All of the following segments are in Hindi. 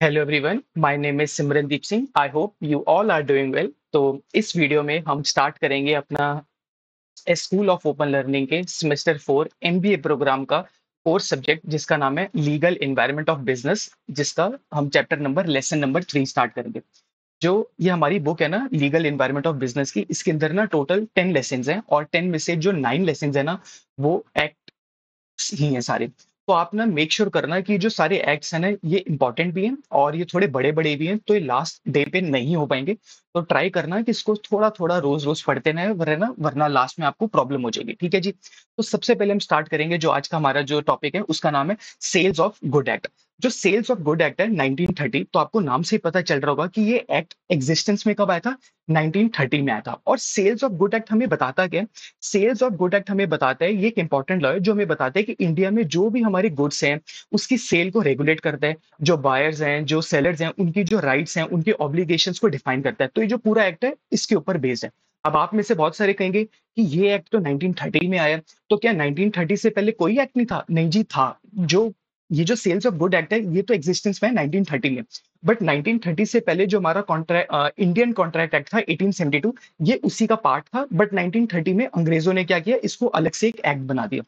Hello everyone, my name is Simrandeep Singh. I hope you all are doing well. तो इस वीडियो में हम स्टार्ट करेंगे अपना स्कूल ऑफ ओपन लर्निंग के सेमेस्टर 4 एमबीए प्रोग्राम का कोर्स सब्जेक्ट जिसका नाम है लीगल एनवायरनमेंट ऑफ बिजनेस, जिसका हम chapter number lesson number 3 start करेंगे। जो ये हमारी बुक है ना, लीगल एनवायरनमेंट ऑफ बिजनेस की, इसके अंदर ना टोटल 10 लेसन हैं और 10 में से जो 9 लेसन है ना, वो एक्ट ही हैं सारे। तो आप ना मेक श्योर करना कि जो सारे एक्ट्स हैं ना, ये इंपॉर्टेंट भी हैं और ये थोड़े बड़े-बड़े भी हैं, तो ये लास्ट डे पे नहीं हो पाएँगे। तो ट्राई करना कि इसको थोड़ा-थोड़ा रोज़-रोज़ पढ़ते रहें, वरना लास्ट में आपको प्रॉब्लम हो जाएगी, ठीक है जी? तो सबसे पहले हम स्टार्ट करेंगे, जो आज का हमारा जो टॉपिक है, उसका नाम है सेल्स ऑफ गुड एक्ट। जो सेल्स ऑफ गुड एक्ट है 1930, तो आपको नाम से ही पता चल रहा होगा कि ये एक्ट एक्जिस्टेंस में कब आया था? 1930 में आया था। और सेल्स ऑफ गुड एक्ट हमें बताता क्या है? सेल्स ऑफ गुड एक्ट हमें बताता है, ये एक इंपॉर्टेंट लॉ है जो हमें बताता है कि इंडिया में जो भी हमारे गुड्स हैं, उसकी सेल को रेगुलेट करता है। जो बायर्स हैं, जो सेलर्स हैं, उनकी जो राइट्स हैं, उनके ऑब्लिगेशंस को डिफाइन करता है। तो ये जो पूरा एक्ट है, इसके ऊपर बेस्ड है। अब आप में से बहुत सारे कहेंगे कि ये एक्ट तो 1930 में आया, तो क्या 1930 से पहले कोई एक्ट नहीं था? नहीं जी, था। जो ये जो सेल्स ऑफ गुड एक्ट है, ये तो एग्जिस्टेंस में है 1930 में। बट 1930 से पहले जो हमारा कॉन्ट्रैक्ट इंडियन कॉन्ट्रैक्ट एक्ट था 1872, ये उसी का पार्ट था। बट 1930 में अंग्रेजों ने क्या किया, इसको अलग से एक एक्ट बना दिया।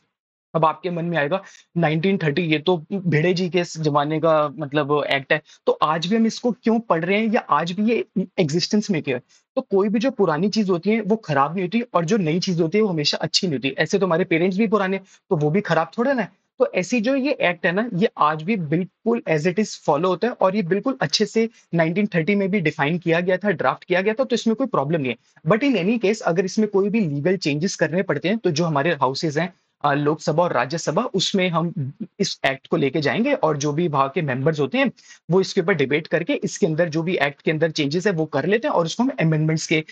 अब आपके मन में आएगा 1930, ये तो भिड़े जी के जमाने का मतलब एक्ट है, तो आज भी हम इसको क्यों पढ़ रहे हैं या आज भी ये एग्जिस्टेंस में क्यों है? तो कोई भी जो पुरानी चीज होती है वो खराब नहीं होती और जो नई चीज होती है वो हमेशा अच्छी नहीं होती। ऐसे तो हमारे पेरेंट्स भी पुराने, तो वो भी खराब थोड़ा ना है। तो ऐसी जो ये एक्ट है ना, ये आज भी बिल्कुल एज इट इज फॉलो होता है और ये बिल्कुल अच्छे से 1930 में भी डिफाइन किया गया था, ड्राफ्ट किया गया था, तो इसमें कोई प्रॉब्लम नहीं है। बट इन एनी केस अगर इसमें कोई भी लीगल चेंजेस करने पड़ते हैं, तो जो हमारे हाउसेज हैं, लोकसभा और राज्यसभा, उसमें हम इस एक्ट को लेके जाएंगे और जो भी वहां के मेंबर्स होते हैं, वो इसके ऊपर डिबेट करके इसके अंदर जो भी एक्ट के अंदर चेंजेस है वो कर लेते हैं और उसको हम अमेंडमेंट्स के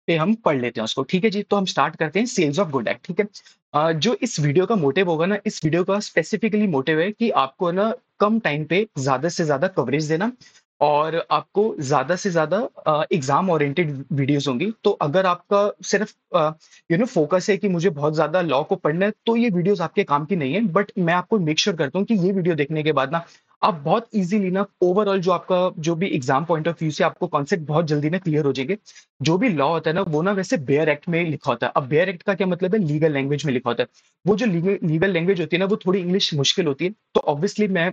पे हम पढ़ लेते हैं उसको। ठीक है जी, तो हम स्टार्ट करते हैं सेल्स ऑफ गुड एक्ट। ठीक है। जो इस वीडियो का मोटिव होगा ना, इस वीडियो का स्पेसिफिकली मोटिव है कि आपको ना कम टाइम पे ज्यादा से ज्यादा कवरेज देना और आपको ज्यादा से ज्यादा एग्जाम ओरिएंटेड वीडियोस होंगी। तो अगर आपका सिर्फ फोकस है कि मुझे बहुत ज्यादा लॉ को पढ़ना है, तो ये वीडियोस आपके काम की नहीं है। बट मैं आपको मेक श्योर करता हूँ कि ये वीडियो देखने के बाद ना आप बहुत इजीली ना ओवरऑल जो आपका जो भी एग्जाम पॉइंट ऑफ व्यू से आपको कॉन्सेप्ट बहुत जल्दी ना क्लियर हो जाएंगे। जो भी लॉ होता है ना, वो ना वैसे बेयर एक्ट में लिखा होता है। अब बेयर एक्ट का क्या मतलब है? लीगल लैंग्वेज में लिखा होता है। वो जो लीगल लैंग्वेज होती है ना, वो थोड़ी इंग्लिश मुश्किल होती है, तो ऑब्वियसली मैं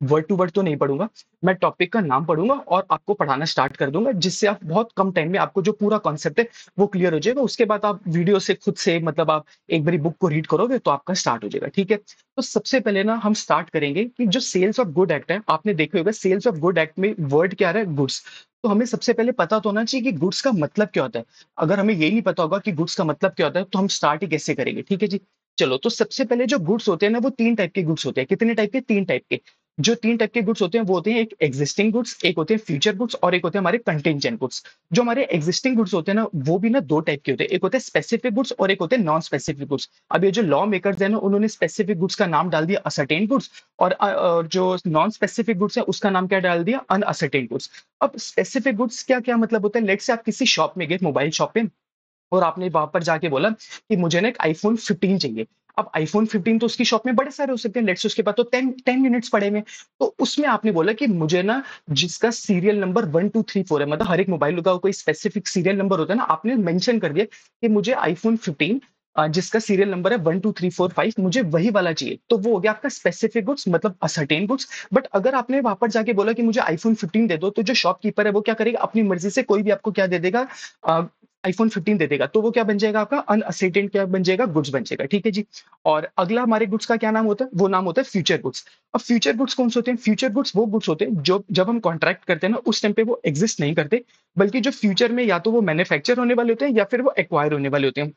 वर्ड टू वर्ड तो नहीं पढ़ूंगा। मैं टॉपिक का नाम पढ़ूंगा और आपको पढ़ाना स्टार्ट कर दूंगा, जिससे आप बहुत कम टाइम में आपको जो पूरा कॉन्सेप्ट है वो क्लियर हो जाएगा। उसके बाद आप वीडियो से खुद से मतलब आप एक बारी बुक को रीड करोगे तो आपका स्टार्ट हो जाएगा। ठीक है। तो सबसे पहले ना हम स्टार्ट करेंगे कि जो सेल्स ऑफ गुड एक्ट है, आपने देखे होगा सेल्स ऑफ गुड एक्ट में वर्ड क्या है? गुड्स। तो हमें सबसे पहले पता तो होना चाहिए कि गुड्स का मतलब क्या होता है। अगर हमें यही नहीं पता होगा कि गुड्स का मतलब क्या होता है, तो हम स्टार्ट ही कैसे करेंगे? ठीक है जी। चलो, तो सबसे पहले जो गुड्स होते हैं ना, वो तीन टाइप के गुड्स होते हैं। कितने टाइप के? तीन टाइप के। जो तीन टाइप के गुड्स होते हैं वो होते हैं, एक एग्जिस्टिंग गुड्स, एक होते हैं फ्यूचर गुड्स और एक होते हैं हमारे कंटिंजेंट गुड्स। जो हमारे एग्जिस्टिंग गुड्स होते हैं ना, वो भी ना दो टाइप के होते हैं, एक होते हैं स्पेसिफिक गुड्स और एक होते हैं नॉन स्पेसिफिक गुड्स। अब ये जो लॉ मेकर्स है ना, उन्होंने स्पेसिफिक गुड्स का नाम डाल दिया असर्टेन गुड्स और जो नॉन स्पेसिफिक गुड्स है उसका नाम क्या डाल दिया? Uncertain goods. अब स्पेसिफिक गुड्स क्या क्या मतलब होता है? लेट से आप किसी शॉप में गए, मोबाइल शॉप पे, और आपने वहां पर जाके बोला कि मुझे ना एक आईफोन 15 चाहिए। अब आईफोन 15 तो उसकी शॉप में बड़े सारे हो सकते हैं, लेट्स उसके पास तो 10 यूनिट्स पड़े हुए हैं। तो उसमें आपने बोला कि मुझे ना जिसका सीरियल नंबर 1 2 3 4 है, मतलब हर एक मोबाइल का कोई स्पेसिफिक सीरियल नंबर होता है ना, आपने मेंशन कर दिया कि मुझे आईफोन 15 जिसका सीरियल नंबर है 1 2 3 4 5, मुझे वही वाला चाहिए। तो वो हो गया आपका स्पेसिफिक गुड्स, मतलब असर्टेन गुड्स। बट अगर आपने वहां पर जाके बोला कि मुझे आईफोन 15 दे दो, तो जो शॉपकीपर है वो क्या करेगा? अपनी मर्जी से कोई भी आपको क्या दे देगा? आईफोन 15 दे देगा। तो वो क्या बन जाएगा? आपका अनअसर्टेन क्या बन जाएगा? गुड्स बन जाएगा। ठीक है जी। और अगला हमारे गुड्स का क्या नाम होता है? वो नाम होता है फ्यूचर गुड्स। अब फ्यूचर गुड्स कौन से होते हैं? फ्यूचर गुड्स वो गुड्स होते हैं जो जब हम कॉन्ट्रैक्ट करते हैं ना, उस टाइम पे वो एग्जिस्ट नहीं करते, बल्कि जो फ्यूचर में या तो वो मैन्युफैक्चर होने वाले होते हैं या फिर वो एक्वायर होने वाले होते हैं।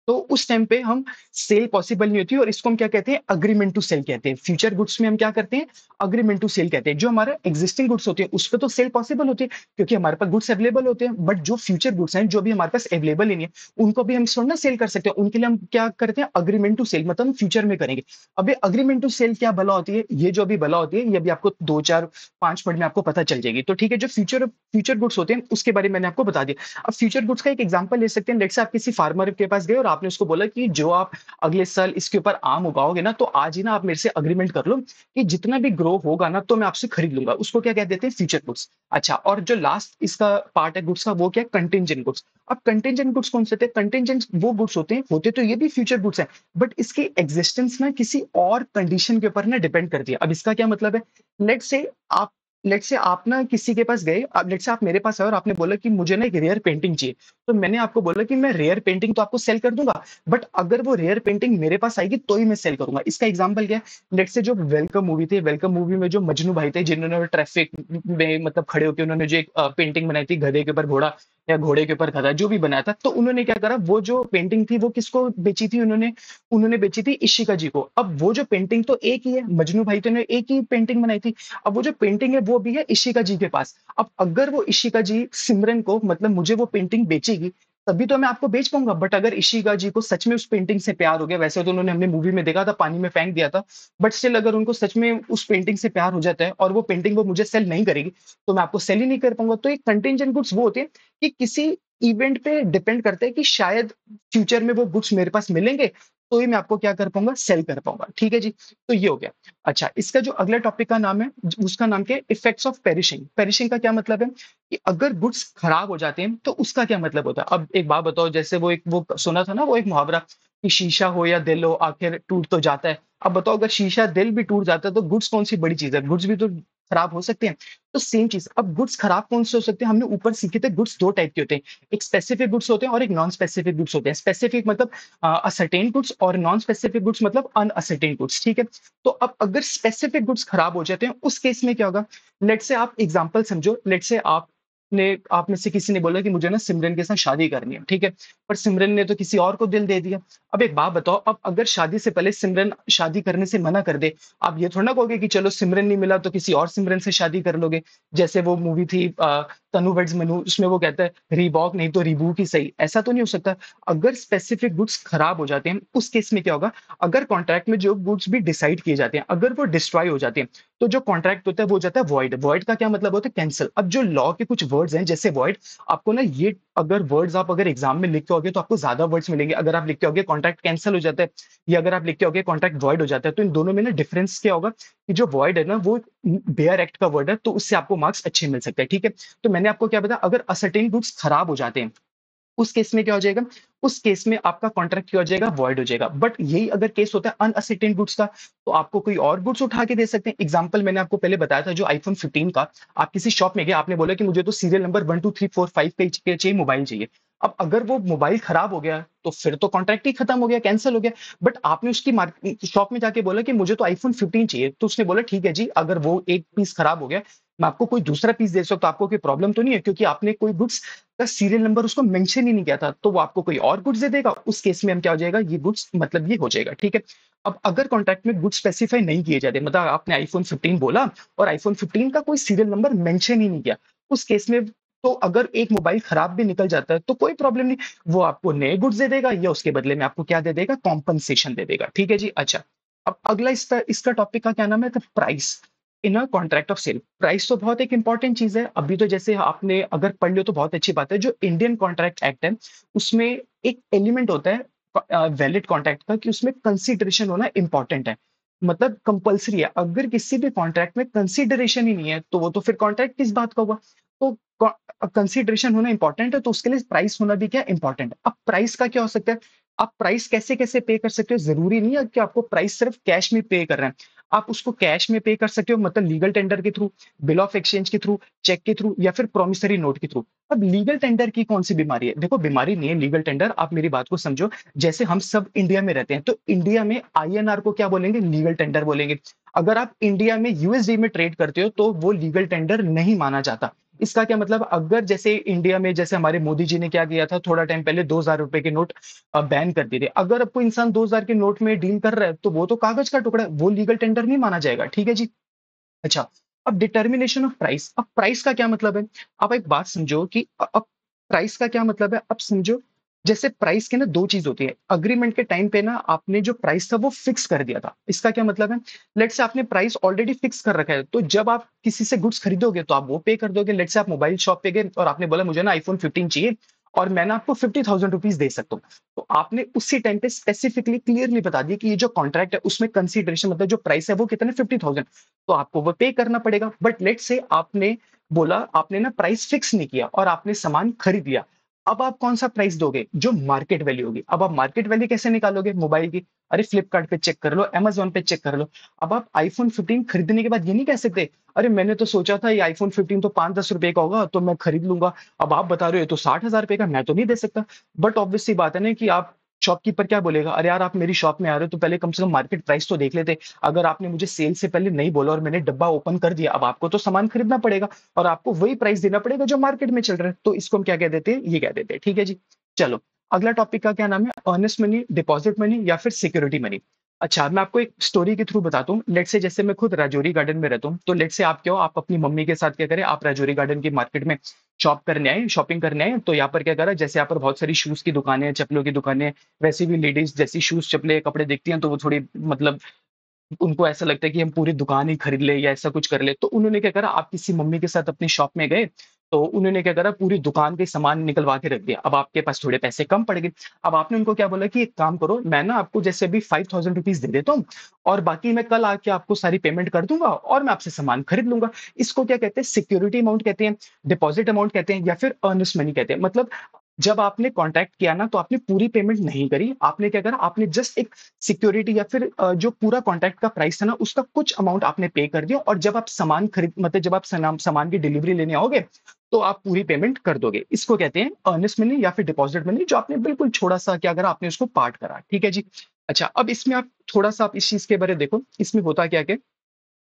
तो उस टाइम पे हम सेल पॉसिबल नहीं होती, और इसको हम क्या कहते हैं? अग्रीमेंट टू सेल कहते हैं। फ्यूचर गुड्स में हम क्या करते हैं? अग्रीमेंट टू सेल कहते हैं। जो हमारा एक्जिस्टिंग गुड्स होते हैं उस पे तो सेल पॉसिबल होती है, क्योंकि हमारे पास गुड्स अवेलेबल होते हैं। बट जो फ्यूचर गुड्स हैं, जो भी हमारे पास अवेलेबल नहीं है, उनको भी हम थोड़ा ना सेल कर सकते हैं। उनके लिए हम क्या करते हैं? अग्रीमेंट टू सेल, मतलब हम फ्यूचर में करेंगे। अब ये अग्रीमेंट टू सेल क्या भला होती है? ये जो अभी भला होती है, ये अभी आपको 2 4 5 मिनट में आपको पता चल जाएगी। तो ठीक है, जो फ्यूचर फ्यूचर गुड्स होते हैं उसके बारे में मैंने आपको बता दिया। अब फ्यूचर गुड्स का एक एग्जांपल ले सकते हैं। लेट्स से आप किसी फार्मर के पास गए और आपने उसको बोला कि जो आप अगले साल इसके ऊपर आम उगाओगे ना, तो आज ही ना आप मेरे से एग्रीमेंट कर लो कि जितना भी ग्रो होगा ना, तो मैं आपसे खरीद लूँगा। उसको क्या कह देते हैं? Future goods. अच्छा, और जो लास्ट इसका पार्ट है गुड्स का, वो क्या है? Contingent goods. अब कंटिंजेंट गुड्स कौन से थे? कंटिंजेंट वो गुड्स होते तो ये भी फ्यूचर गुड्स हैं, बट इसकी एग्जिस्टेंस ना किसी और कंडीशन के ऊपर ना डिपेंड करती है। अब इसका क्या मतलब है? लेट्स से आप लेट्स से आप ना किसी के पास गए, अब लेट्स से आप मेरे पास आए और आपने बोला कि मुझे ना एक रेयर पेंटिंग चाहिए। तो मैंने आपको बोला कि मैं रेयर पेंटिंग तो आपको सेल कर दूँगा, बट अगर वो रेयर पेंटिंग मेरे पास आएगी तो ही मैं सेल करूँगा। इसका एग्जांपल क्या है? लेट्स से जो वेलकम मूवी थी, वेलकम मूवी में जो मजनू भाई थे, जिन्होंने ट्रैफिक में मतलब खड़े होके उन्होंने जो एक पेंटिंग बनाई थी, गधे के ऊपर घोड़ा या घोड़े के ऊपर गधा, जो भी बनाया था, तो उन्होंने क्या करा, वो जो पेंटिंग थी वो किसको बेची थी उन्होंने? उन्होंने बेची थी इशिका जी को। अब वो जो पेंटिंग तो एक ही है, मजनू भाई तो ने एक ही पेंटिंग बनाई थी। अब वो जो पेंटिंग है वो भी है इशिका जी के पास। अब अगर वो इशिका जी सिमरन को मतलब मुझे वो पेंटिंग बेचेगी, तभी तो मैं आपको बेच पाऊंगा। बट अगर इशिका जी को सच में उस पेंटिंग से प्यार हो गया, वैसे तो उन्होंने हमने मूवी में देखा था पानी में फेंक दिया था, बट स्टिल अगर उनको सच में उस पेंटिंग से प्यार हो जाता है और वो पेंटिंग वो मुझे सेल नहीं करेगी, तो मैं आपको सेल ही नहीं कर पाऊंगा। तो एक कंटिजेंट गुड्स वो होते हैं कि किसी इवेंट पे डिपेंड करते हैं कि शायद फ्यूचर में वो गुड्स मेरे पास मिलेंगे, तो ही मैं आपको क्या कर पाऊंगा? सेल कर पाऊंगा। ठीक है जी, तो ये हो गया। अच्छा, इसका जो अगला टॉपिक का नाम है, उसका नाम क्या है? Effects of perishing. पेरिशिंग का क्या मतलब है कि अगर गुड्स खराब हो जाते हैं तो उसका क्या मतलब होता है? अब एक बात बताओ, जैसे वो सुना था ना, वो एक मुहावरा कि शीशा हो या दिल हो, आखिर टूट तो जाता है। अब बताओ, अगर शीशा दिल भी टूट जाता है तो गुड्स कौन सी बड़ी चीज है? गुड्स भी तो खराब हो सकते हैं। तो सेम चीज, अब गुड्स खराब कौन से हो सकते हैं? हमने ऊपर सीखे थे गुड्स दो टाइप के होते हैं, एक स्पेसिफिक गुड्स होते हैं और एक नॉन स्पेसिफिक गुड्स होते हैं। स्पेसिफिक मतलब असर्टेन गुड्स और नॉन स्पेसिफिक गुड्स मतलब अनअसर्टेन गुड्स। ठीक है, तो अब अगर स्पेसिफिक गुड्स खराब हो जाते हैं, उस केस में क्या होगा? लेट से आप एग्जांपल समझो, लेट से आप में से किसी ने बोला कि मुझे ना सिमरन के साथ शादी करनी है, ठीक है, पर सिमरन ने तो किसी और को दिल दे दिया। अब एक बात बताओ, अब अगर शादी से पहले सिमरन शादी करने से मना कर दे, आप ये थोड़ा ना कहोगे कि चलो सिमरन नहीं मिला तो किसी और सिमरन से शादी कर लोगे। जैसे वो मूवी थी तनु वर्ड्स मनु, उसमें वो कहता है रीबॉक नहीं तो रीबूक ही सही, ऐसा तो नहीं हो सकता। अगर स्पेसिफिक गुड्स खराब हो जाते हैं, उस केस में क्या होगा? अगर कॉन्ट्रैक्ट में जो गुड्स भी डिसाइड किए जाते हैं, अगर वो डिस्ट्रॉय हो जाते हैं, तो जो कॉन्ट्रैक्ट होता है वो हो जाता है वॉइड। वॉइड का क्या मतलब होता है? कैंसिल। अब जो लॉ के कुछ वर्ड्स हैं जैसे वॉइड, आपको ना ये अगर वर्ड्स आप अगर एग्जाम में लिख के होगे तो आपको ज्यादा वर्ड्स मिलेंगे। अगर आप लिख के होगे कॉन्ट्रैक्ट कैंसिल हो जाता है, या अगर आप लिख के होगे कॉन्ट्रैक्ट वॉइड हो जाता है, तो इन दोनों में ना डिफरेंस क्या होगा कि जो वॉइड है ना वो बेयर एक्ट का वर्ड है, तो उससे आपको मार्क्स अच्छे मिल सकते हैं। ठीक है, तो मैंने आपको क्या बताया, अगर असर्टेन गुड्स खराब हो जाते हैं, उस केस में क्या हो जाएगा? उस केस में आपका कॉन्ट्रैक्ट क्या हो जाएगा? वॉइड हो जाएगा। बट यही अगर केस होता है अनअसर्टेन गुड्स का, तो आपको कोई और गुड्स उठा के दे सकते हैं। एग्जांपल मैंने आपको पहले बताया था, जो आईफोन 15 का, आप किसी शॉप में गए, आपने बोला कि मुझे तो सीरियल नंबर 1 2 3 4 5 पे चाहिए, मोबाइल चाहिए। अब अगर वो मोबाइल खराब हो गया तो फिर तो कॉन्ट्रैक्ट ही खत्म हो गया, कैंसिल हो गया। बट आपने उसकी शॉप में जाके बोला कि मुझे तो आईफोन 15 चाहिए, तो उसने बोला ठीक है जी, अगर वो एक पीस खराब हो गया, मैं आपको कोई दूसरा पीस दे सकता हूं, तो आपको कोई प्रॉब्लम तो नहीं है, क्योंकि आपने कोई गुड्स का सीरियल नंबर उसको मेंशन ही नहीं किया था, तो वो आपको कोई और गुड्स दे देगा। उस केस में हम क्या हो जाएगा? ये गुड्स मतलब ये हो जाएगा। ठीक है, अब अगर कॉन्ट्रैक्ट में गुड्स स्पेसिफाई नहीं किए जाते, मतलब आपने आईफोन 15 बोला और आईफोन 15 का कोई सीरियल नंबर मेंशन ही नहीं किया, उस केस में तो अगर एक मोबाइल खराब भी निकल जाता है तो कोई प्रॉब्लम नहीं, वो आपको नए गुड्स दे देगा या उसके बदले में आपको क्या दे देगा? कॉम्पनसेशन दे देगा। ठीक है जी, अच्छा। अब अगला इसका इसका टॉपिक का क्या नाम है? Price in a contract of sale. Price तो बहुत एक इंपॉर्टेंट चीज है। अभी तो जैसे आपने अगर पढ़ लियो तो बहुत अच्छी बात है। जो इंडियन कॉन्ट्रैक्ट एक्ट है, उसमें एक एलिमेंट होता है वैलिड कॉन्ट्रैक्ट का, कि उसमें कंसीडरेशन होना इंपॉर्टेंट है, मतलब कंपलसरी है। अगर किसी भी कॉन्ट्रैक्ट में कंसीडरेशन ही नहीं है, तो वो तो फिर कॉन्ट्रैक्ट किस बात का हुआ? तो कंसीडरेशन होना इंपॉर्टेंट है, तो उसके लिए प्राइस होना भी क्या इंपॉर्टेंट है। अब प्राइस का क्या हो सकता है? आप प्राइस कैसे कैसे पे कर सकते हो? जरूरी नहीं है कि आपको प्राइस सिर्फ कैश में पे कर रहे हैं, आप उसको कैश में पे कर सकते हो, मतलब लीगल टेंडर के थ्रू, बिल ऑफ एक्सचेंज के थ्रू, चेक के थ्रू, या फिर प्रोमिसरी नोट के थ्रू। अब लीगल टेंडर की कौन सी बीमारी है? देखो, बीमारी नहीं है लीगल टेंडर, आप मेरी बात को समझो। जैसे हम सब इंडिया में रहते हैं, तो इंडिया में आईएनआर को क्या बोलेंगे? लीगल टेंडर बोलेंगे। अगर आप इंडिया में यूएसडी में ट्रेड करते हो तो वो लीगल टेंडर नहीं माना जाता। इसका क्या मतलब? अगर जैसे इंडिया में, जैसे हमारे मोदी जी ने क्या किया था थोड़ा टाइम पहले, 2000 रुपए के नोट बैन कर दिए थे। अगर अब कोई इंसान 2000 के नोट में डील कर रहा है, तो वो तो कागज का टुकड़ा है, वो लीगल टेंडर नहीं माना जाएगा। ठीक है जी, अच्छा। अब डिटर्मिनेशन ऑफ प्राइस, अब प्राइस का क्या मतलब है? आप एक बात समझो कि अब प्राइस का क्या मतलब है, अब समझो। जैसे प्राइस के ना दो चीज होती है। अग्रीमेंट के टाइम पे ना आपने जो प्राइस था वो फिक्स कर दिया था। इसका क्या मतलब है? लेट से आपने प्राइस ऑलरेडी फिक्स कर रखा है, तो जब आप किसी से गुड्स खरीदोगे तो आप वो पे कर दोगे। लेट से आप मोबाइल शॉप पे गए और आपने बोला मुझे ना आईफोन 15 चाहिए, और मैं ना आपको 50,000 रुपीज़ दे सकता हूँ। तो आपने उसी टाइम पे स्पेसिफिकली क्लियरली बता दिया कि ये जो कॉन्ट्रैक्ट है उसमें कंसीडरेशन मतलब जो प्राइस है वो कितना है 50,000, तो आपको वो पे करना पड़ेगा। बट लेट्स से आपने बोला आपने ना प्राइस फिक्स नहीं किया और आपने सामान खरीद लिया। अब आप कौन-सा प्राइस दोगे? जो मार्केट वैल्यू होगी। अब आप मार्केट वैल्यू कैसे निकालोगे मोबाइल की? अरे फ्लिपकार्ट पे चेक कर लो, अमेज़न पे चेक कर लो। अब आप आईफ़ोन 15 खरीदने के बाद ये नहीं कह सकते, अरे मैंने तो सोचा था ये आईफ़ोन 15 तो 5-10 रुपए का होगा तो मैं खरीद लूँगा। अब आप बता रहे हो ये तो 60,000 रुपए का, मैं तो नहीं दे सकता। बट ऑब्वियस सी बात है ना कि आप शॉपकीपर क्या बोलेगा? अरे यार आप मेरी शॉप में आ रहे हो तो पहले कम से कम मार्केट प्राइस तो देख लेते। अगर आपने मुझे सेल से पहले नहीं बोला और मैंने डब्बा ओपन कर दिया, अब आपको तो सामान खरीदना पड़ेगा और आपको वही प्राइस देना पड़ेगा जो मार्केट में चल रहा है। तो इसको हम क्या कह देते हैं? ये कह देते हैं। ठीक है जी? चलो, अगला टॉपिक का क्या नाम है? अर्नेस्ट मनी, डिपॉज़िट मनी या फिर सिक्योरिटी मनी। अच्छा, मैं आपको एक स्टोरी के थ्रू बताता हूँ। लेट्स से जैसे मैं खुद राजौरी गार्डन में रहता हूँ, तो लेट्स से आप क्या हो, आप अपनी मम्मी के साथ क्या करें, आप राजौरी गार्डन की मार्केट में शॉपिंग करने आए, तो यहाँ पर क्या करा, जैसे यहाँ पर बहुत सारी शूज़ की दुकानें हैं, चप्पलों की दुकानें हैं, वैसे भी लेडीज़ जैसी शूज़, चप्पलें, कपड़े देखती हैं, तो वो थोड़ी मतलब उनको ऐसा लगता है कि हम पूरी दुकान ही खरीद ले या ऐसा कुछ कर ले। तो उन्होंने क्या करा, आप किसी मम्मी के साथ अपनी शॉप में गए, तो उन्होंने क्या करा, पूरी दुकान के सामान निकलवा के रख दिया। अब आपके पास थोड़े पैसे कम पड़ गए। अब आपने उनको क्या बोला कि एक काम करो, मैं ना आपको जैसे अभी 5,000 रुपीज़ दे देता हूँ और बाकी मैं कल आके आपको सारी पेमेंट कर दूँगा और मैं आपसे सामान खरीद लूँगा। इसको क्या कहते हैं, सिक्योरिटी अमाउंट कहते हैं, डिपॉज़िट अमाउंट कहते हैं या फिर अर्नेस्ट मनी कहते हैं। मतलब जब आपने कॉन्टैक्ट किया ना, तो आपने पूरी पेमेंट नहीं करी। आपने क्या करा, आपने जस्ट एक सिक्योरिटी या फिर जो पूरा कॉन्ट्रैक्ट का प्राइस था ना, उसका कुछ अमाउंट आपने पे कर दिया और जब आप सामान खरीद मतलब जब आप सामान की डिलीवरी लेने आओगे, तो आप पूरी पेमेंट कर दोगे। इसको कहते हैं अर्नेस्ट मनी या फिर डिपॉज़िट मनी, जो आपने बिल्कुल छोटा-सा क्या करा, आपने उसको पार्ट करा। ठीक है जी? अच्छा, अब इसमें आप थोड़ा-सा आप इस चीज़ के बारे देखो, इसमें होता क्या-क्या।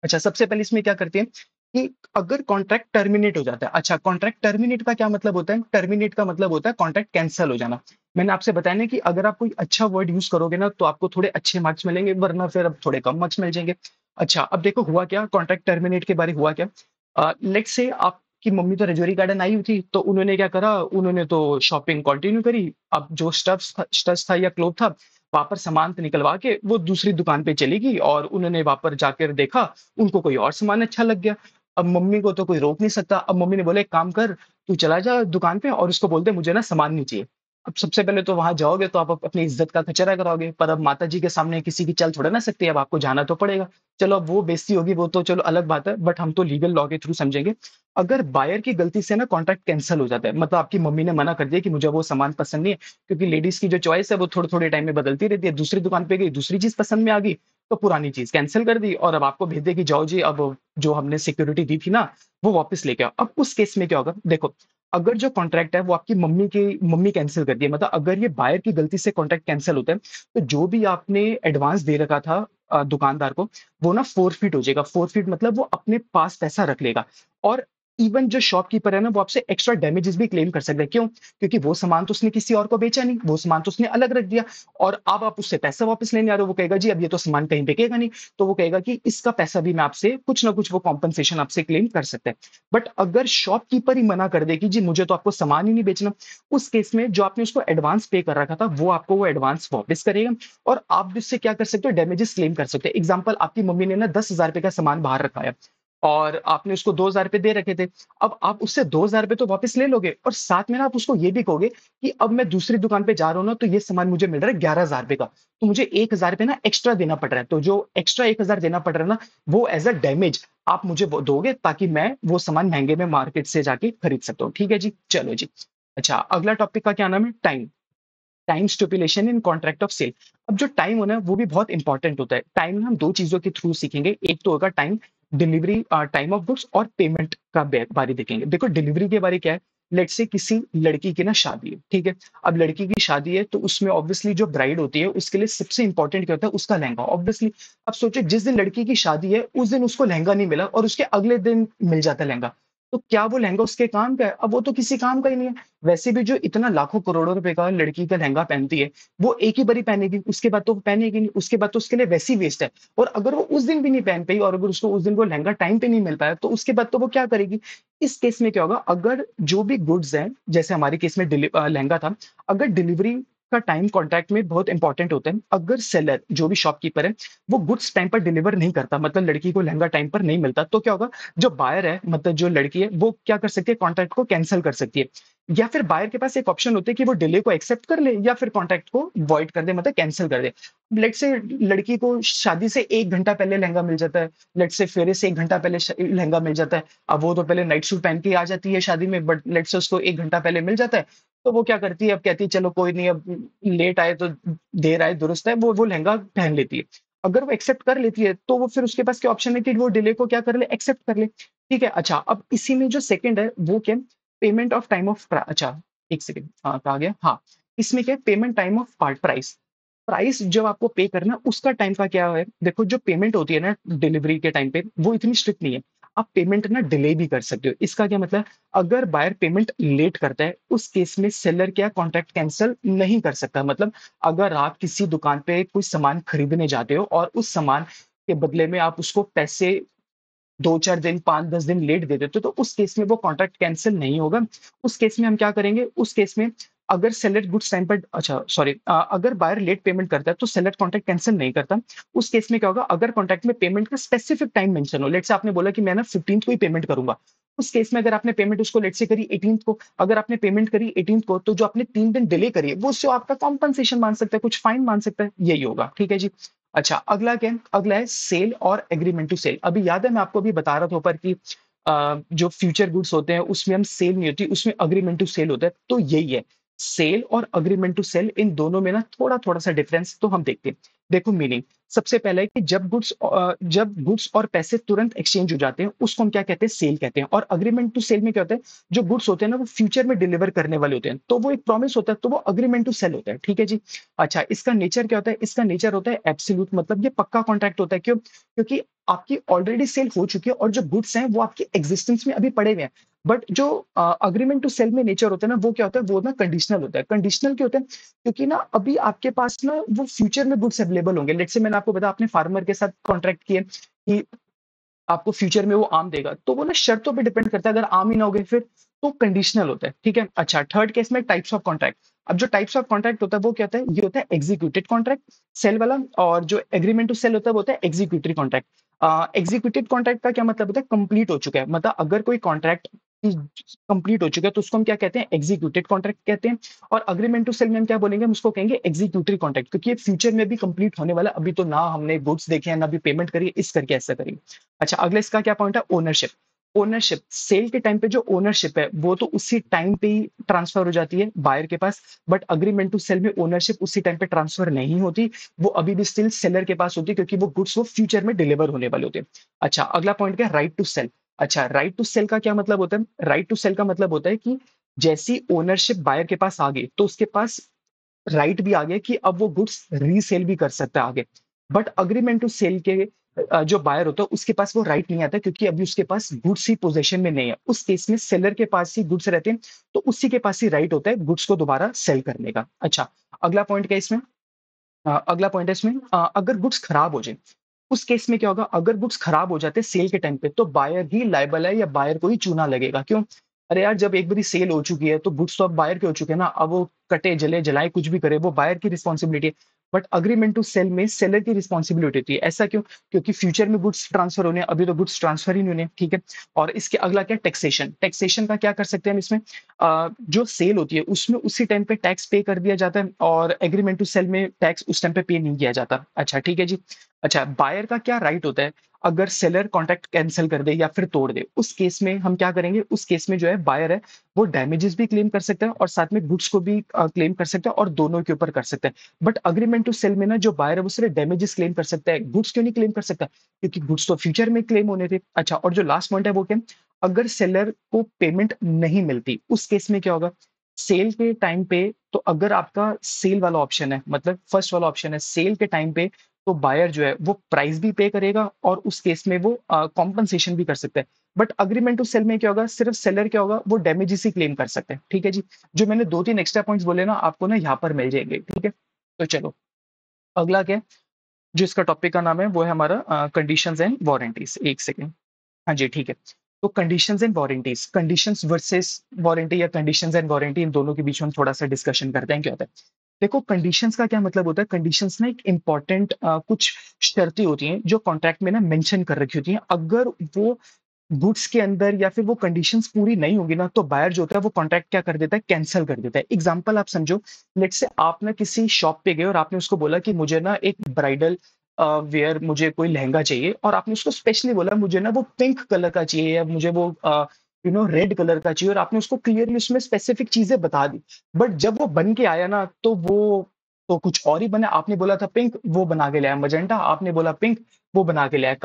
अच्छा, सबसे पहले इसमें क्या करते हैं कि अगर कॉन्ट्रैक्ट टर्मिनेट हो जाता है। अच्छा, कॉन्ट्रैक्ट टर्मिनेट का क्या मतलब होता है? टर्मिनेट का मतलब होता है कॉन्ट्रैक्ट कैंसल हो जाना। मैंने आपसे बताया ना कि अगर आप कोई अच्छा वर्ड यूज़ करोगे ना, तो आपको थोड़े अच्छे मार्क्स मिलेंगे, वरना फिर अब थोड़े कम मार्क्स मिल जाएँगे। अच्छा, अब देखो हुआ क्या, कॉन्ट्रैक्ट टर्मिनेट के बारे हुआ क्या? लेट्स से आपकी मम्मी तो रजौरी गार्डन आई हुई थी, तो उन्होंने क्या करा, उन्होंने तो शॉपिंग कंटिन्यू करी। अब जो स्टफ्स था या क्लोथ था, वहाँ पर सामान तो निकलवा के वो दूसरी दुकान पे चली गई और उन्होंने वहाँ पर जाकर देखा, उनको कोई और सामान अच्छा लग गया। अब मम्मी को तो कोई रोक नहीं सकता। अब मम्मी ने बोला, "एक काम कर, तू चला जा दुकान पे और उसको बोल दे मुझे ना सामान नहीं चाहिए।" अब सबसे पहले तो वहाँ जाओगे तो आप अपनी इज़्ज़त का कचरा कराओगे, पर अब माताजी के सामने किसी की चल थोड़ा ना सकते, अब आपको जाना तो पड़ेगा। चलो अब वो बेइज़्ज़ती होगी, वो तो चलो अलग बात है, बट हम तो लीगल लॉ के थ्रू समझेंगे। अगर बायर की गलती से ना कॉन्ट्रैक्ट कैंसल हो जाता है, मतलब आपकी मम्मी ने मना कर दिया कि मुझे वो सामान पसंद नहीं है, क्योंकि लेडीज़ की जो चॉइस है वो थोड़े-थोड़े टाइम में बदलती रहती है। दूसरी दुकान पे गई, दूसरी चीज़ पसंद में आ गई, तो पुरानी चीज़ कैंसल कर दी और अब आपको भेज दें कि जाओ जी, अब जो हमने सिक्योरिटी दी थी ना, वो वापस लेके आओ। अब उस केस में क्या होगा? देखो, अगर जो कॉन्ट्रैक्ट है वो आपकी मम्मी कैंसल कर दी है, मतलब अगर ये बायर की गलती से कॉन्ट्रैक्ट कैंसल होता है, तो जो भी आपने एडवांस दे रखा था दुकानदार को, वो ना फ़ोरफिट हो जाएगा। फ़ोरफिट मतलब वो अपने पास पैसा रख लेगा और इवन जो शॉपकीपर है ना, वो आपसे एक्स्ट्रा डैमेजेस भी क्लेम कर सकता है। क्यों? क्योंकि वो सामान तो उसने किसी और को बेचा नहीं, वो सामान तो उसने अलग रख दिया और अब आप उससे पैसा वापस लेने आ रहे हो, वो कहेगा जी अब ये तो सामान कहीं बिकेगा नहीं, तो वो कहेगा कि इसका पैसा भी मैं आपसे कुछ ना कुछ वो कॉम्पेंसेशन आपसे क्लेम कर सकता है। बट अगर शॉपकीपर ही मना कर दे कि जी मुझे तो आपको सामान ही नहीं बेचना, उस केस में जो आपने उसको एडवांस पे कर रखा था, वो आपको वो एडवांस वापस करेगा और आप भी उससे क्या कर सकते हो, डैमेजेस क्लेम कर सकते हो। एग्जाम्पल, आपकी मम्मी ने ना 10,000 रुपए का सामान बाहर रखा है और आपने उसको 2,000 रुपए दे रखे थे। अब आप उससे 2,000 रुपए तो वापस ले लोगे और साथ में ना आप उसको ये भी कहोगे कि अब मैं दूसरी दुकान पे जा रहा हूँ ना, तो ये सामान मुझे मिल रहा है 11,000 रुपए का, तो मुझे 1,000 रुपए ना एक्स्ट्रा देना पड़ रहा है। तो जो एक्स्ट्रा 1,000 देना पड़ रहा है ना, वो एज़ अ डैमेज आप मुझे वो दोगे, ताकि मैं वो सामान महँगे में मार्केट से जाके खरीद सकता हूँ। ठीक है जी? चलो जी। अच्छा, अगला टॉपिक का क्या नाम है? Time. Time stipulation in contract of sale. अब जो टाइम होना है वो भी बहुत इंपॉर्टेंट होता है। टाइम ना हम 2 चीज़ों के थ्रू सीखेंगे। एक तो होगा time delivery time of goods और पेमेंट का बारे देखेंगे। देखो डिलीवरी के बारे क्या है, लेट्स से किसी लड़की की ना शादी है, ठीक है? अब लड़की की शादी है तो उसमें ऑब्वियसली जो ब्राइड होती है उसके लिए सबसे इंपॉर्टेंट क्या होता है, उसका लहंगा। ऑब्वियसली अब सोचिए, जिस दिन लड़की की शादी है उस दिन उसको लहंगा नहीं मिला और उसके अगले दिन मिल जाता है लहंगा। तो क्या वो लहंगा उसके काम का है? अब वो तो किसी काम का ही नहीं है। वैसे भी जो इतना लाखों करोड़ों रुपए का लड़की का लहंगा पहनती है, वो एक ही बारी पहनेगी, उसके बाद तो वो पहनेगी नहीं, उसके बाद तो उसके लिए वैसे ही वेस्ट है। और अगर वो उस दिन भी नहीं पहन पाई और अगर उसको उस दिन वो लहंगा टाइम पे नहीं मिल पाया, तो उसके बाद तो वो क्या करेगी? इस केस में क्या होगा, अगर जो भी गुड्स हैं, जैसे हमारे केस में लहंगा था, अगर डिलीवरी का टाइम कॉन्ट्रैक्ट में बहुत इंपॉर्टेंट होता है। अगर सेलर, जो भी शॉपकीपर है, वो गुड्स टाइम पर डिलीवर नहीं करता, मतलब लड़की को लहंगा टाइम पर नहीं मिलता, तो क्या होगा, जो बायर है, मतलब जो लड़की है, वो क्या कर सकती है, कॉन्ट्रैक्ट को कैंसल कर सकती है। या फिर बायर के पास एक ऑप्शन होता है कि वो डिले को एक्सेप्ट कर ले या फिर कॉन्ट्रैक्ट को वॉइड कर दे, मतलब कैंसल कर दे। लेट्स से लड़की को शादी से 1 घंटा पहले लहंगा मिल जाता है, लेट्स से फेरे से 1 घंटा पहले लहंगा मिल जाता है। अब वो तो पहले नाइट सूट पहन के ही आ जाती है शादी में, बट लेट्स से उसको 1 घंटा पहले मिल जाता है। तो वो क्या करती है, अब कहती है चलो कोई नहीं, अब लेट आए तो देर आए दुरुस्त है, वो लहंगा पहन लेती है। अगर वो एक्सेप्ट कर लेती है तो वो फिर उसके पास क्या ऑप्शन है कि वो डिले को क्या कर ले, एक्सेप्ट कर ले। ठीक है, अच्छा अब इसी में जो सेकंड है वो क्या, पेमेंट ऑफ टाइम ऑफ, अच्छा एक सेकंड, हाँ कहा गया, हाँ इसमें क्या है, payment time of part price. Price जब आपको पे करना उसका टाइम का क्या है, देखो जो पेमेंट होती है ना डिलीवरी के टाइम पे वो इतनी स्ट्रिक्ट नहीं है। आप पेमेंट ना डिले भी कर सकते हो। इसका क्या मतलब, अगर बायर पेमेंट लेट करता है उस केस में सेलर क्या कॉन्ट्रैक्ट कैंसिल नहीं कर सकता। मतलब अगर आप किसी दुकान पे कोई सामान खरीदने जाते हो और उस सामान के बदले में आप उसको पैसे 2-4 दिन, 5-10 दिन लेट दे देते हो, तो उस केस में वो कॉन्ट्रैक्ट कैंसल नहीं होगा। उस केस में हम क्या करेंगे, उस केस में अगर सेलर गुड्स टाइम पर, अच्छा सॉरी, अगर बायर लेट पेमेंट करता है तो सेलर कॉन्ट्रैक्ट कैंसल नहीं करता। उस केस में क्या होगा, अगर कॉन्ट्रैक्ट में पेमेंट का स्पेसिफिक टाइम मेंशन हो, लेट्स से आपने बोला कि मैं ना 15th को ही पेमेंट करूंगा। उस केस में अगर आपने पेमेंट उसको लेट्स से करी 18th को, अगर आपने पेमेंट करी 18th को, तो जो आपने 3 दिन डिले करी है वो उससे आपका कॉम्पनसेशन मान सकता है, कुछ फाइन मान सकता है, यही होगा। ठीक है जी। अच्छा अगला क्या है? अगला है सेल और एग्रीमेंट टू सेल। अभी याद है मैं आपको अभी बता रहा था ऊपर कि जो फ्यूचर गुड्स होते हैं उसमें हम सेल नहीं होती, उसमें अग्रीमेंट टू सेल होता है। तो यही है, सेल और अग्रीमेंट टू सेल, इन दोनों में ना थोड़ा थोड़ा सा डिफरेंस तो हम देखते हैं। देखो मीनिंग, सबसे पहले है कि जब गुड्स और पैसे तुरंत एक्सचेंज हो जाते हैं उसको हम क्या कहते हैं, सेल कहते हैं। और अग्रीमेंट टू सेल में क्या होता है, जो गुड्स होते हैं ना वो फ्यूचर में डिलीवर करने वाले होते हैं, तो वो एक प्रॉमिस होता है, तो वो अग्रीमेंट टू सेल होता है। ठीक है जी। अच्छा इसका नेचर क्या होता है, इसका नेचर होता है एब्सोल्यूट, मतलब ये पक्का कॉन्ट्रैक्ट होता है। क्यों? क्योंकि आपकी ऑलरेडी सेल हो चुकी है और जो गुड्स हैं वो आपके एग्जिस्टेंस में अभी पड़े हुए हैं। बट जो अग्रीमेंट टू सेल में नेचर होता है ना, वो क्या होता है, वो ना कंडीशनल होता है। कंडीशनल क्यों होता है? क्योंकि ना अभी आपके पास ना वो फ्यूचर में गुड्स अवेलेबल होंगे। लेट्स से मैंने आपको बताया, आपने फार्मर के साथ कॉन्ट्रैक्ट किए कि आपको फ्यूचर में वो आम देगा, तो वो ना शर्तों पे डिपेंड करता है। अगर आम ही ना हो गए फिर तो कंडीशनल होता है। ठीक है, अच्छा थर्ड केस में टाइप्स ऑफ कॉन्ट्रैक्ट। अब जो टाइप्स ऑफ कॉन्ट्रैक्ट होता है वो क्या होता है, ये होता है एग्जीक्यूटेड कॉन्ट्रैक्ट, सेल वाला। और जो एग्रीमेंट टू सेल होता है वो होता है एग्जीक्यूटिव कॉन्ट्रैक्ट। एग्जीक्यूटिव कॉन्ट्रैक्ट का क्या मतलब होता है, कंप्लीट हो चुका है। मतलब अगर कोई कॉन्ट्रैक्ट कंप्लीट हो चुका है तो उसको हम क्या कहते हैं, एग्जीक्यूटेड कॉन्ट्रैक्ट कहते हैं। और अग्रीमेंट टू सेल में हम क्या बोलेंगे, हम उसको कहेंगे एग्जीक्यूटिव कॉन्ट्रैक्ट, क्योंकि ये फ्यूचर में भी कंप्लीट होने वाला है। अभी तो ना हमने गुड्स देखे हैं ना अभी पेमेंट करी है, इस करके ऐसा करेंगे। अच्छा अगला इसका क्या पॉइंट है, ओनरशिप। ओनरशिप, सेल के टाइम पे जो ओनरशिप है वो तो उसी टाइम पे ही ट्रांसफर हो जाती है बायर के पास। बट अग्रीमेंट टू सेल में ओनरशिप उसी टाइम पे ट्रांसफर नहीं होती, वो अभी भी स्टिल सेलर के पास होती है, क्योंकि वो गुड्स वो फ्यूचर में डिलीवर होने वाले होते हैं। अच्छा अगला पॉइंट क्या है, राइट टू सेल। अच्छा राइट टू सेल का क्या मतलब होता है, राइट टू सेल का मतलब होता है कि जैसी ओनरशिप बायर के पास आ गई तो उसके पास राइट भी आ गया कि अब वो गुड्स रीसेल भी कर सकता है आगे। बट अग्रीमेंट टू सेल के जो बायर होता है उसके पास वो राइट नहीं आता, क्योंकि अभी उसके पास गुड्स ही पोजेशन में नहीं है। उस केस में सेलर के पास ही गुड्स रहते हैं, तो उसी के पास ही राइट होता है गुड्स को दोबारा सेल करने का। अच्छा अगला पॉइंट क्या है इसमें, अगला पॉइंट है इसमें, अगर गुड्स खराब हो जाए उस केस में क्या होगा, अगर गुड्स खराब हो जाते हैं सेल के टाइम पे तो बायर ही लायबल है, या बायर को ही चूना लगेगा। क्यों? अरे यार जब एक बारी सेल हो चुकी है तो गुड्स तो अब बायर के हो चुके हैं ना, अब वो कटे जले जलाए कुछ भी करे वो बायर की रिस्पॉन्सिबिलिटी है। बट अग्रीमेंट टू सेल में सेलर की रिस्पॉन्सिबिलिटी होती है। ऐसा क्यों? क्योंकि फ्यूचर में गुड्स ट्रांसफर होने हैं, अभी तो गुड्स ट्रांसफर ही नहीं होने। ठीक है। और इसके अगला क्या, टैक्सेशन। टैक्सेशन का क्या कर सकते हैं हम इसमें, जो सेल होती है उसमें उसी टाइम पे टैक्स पे कर दिया जाता है, और एग्रीमेंट टू सेल में टैक्स उस टाइम पे नहीं किया जाता। अच्छा ठीक है जी। अच्छा बायर का क्या राइट होता है, अगर सेलर कॉन्ट्रैक्ट कैंसिल कर दे या फिर तोड़ दे उस केस में हम क्या करेंगे, उस केस में जो है बायर है वो डैमेजेस भी क्लेम कर सकता है और साथ में गुड्स को भी क्लेम कर सकता है, और दोनों के ऊपर कर सकता है। बट अग्रीमेंट टू सेल में ना जो बायर है वो सिर्फ डैमेजेस क्लेम कर सकता है, गुड्स क्यों नहीं क्लेम कर सकता, क्योंकि गुड्स तो फ्यूचर में क्लेम होने थे। अच्छा और जो लास्ट पॉइंट है वो क्या, अगर सेलर को पेमेंट नहीं मिलती उस केस में क्या होगा, सेल के टाइम पे, तो अगर आपका सेल वाला ऑप्शन है, मतलब फर्स्ट वाला ऑप्शन है सेल के टाइम पे, तो बायर जो है वो प्राइस भी पे करेगा और उस केस में वो कॉम्पनसेशन भी कर सकता है। बट अग्रीमेंट टू सेल में क्या होगा, सिर्फ सेलर क्या होगा, वो डैमेजेस ही क्लेम कर सकते हैं। ठीक है जी। जो मैंने 2-3 एक्स्ट्रा पॉइंट्स बोले ना आपको ना यहाँ पर मिल जाएंगे। ठीक है, तो चलो अगला क्या है, जो इसका टॉपिक का नाम है वो है हमारा कंडीशंस एंड वारंटीज। एक सेकेंड, हाँ जी ठीक है। तो conditions and warranties, conditions versus warranty या कंडीशंस एंड वारंटी, इन दोनों के बीच में हम थोड़ा सा डिस्कशन करते हैं क्या होता है। देखो कंडीशंस का क्या मतलब होता है, कंडीशंस ना एक इंपॉर्टेंट कुछ शर्तें होती हैं जो कॉन्ट्रैक्ट में ना मेंशन कर रखी होती हैं। अगर वो गुड्स के अंदर या फिर वो कंडीशंस पूरी नहीं होगी ना, तो बायर जो होता है वो कॉन्ट्रैक्ट क्या कर देता है, कैंसल कर देता है। एग्जांपल आप समझो, लेट्स से आप ना किसी शॉप पे गए और आपने उसको बोला कि मुझे ना एक ब्राइडल वियर, मुझे कोई लहंगा चाहिए, और आपने उसको स्पेशली बोला मुझे ना वो पिंक कलर का चाहिए, या मुझे वो रेड कलर का चाहिए, और आपने उसको क्लियरली उसमें स्पेसिफिक चीजें बता दी। बट जब वो बन के आया ना, तो कुछ और ही बना। आपने बोला था पिंक, वो बना के लाया मजेंटा, आपने बोला पिंक, वो बना के लाया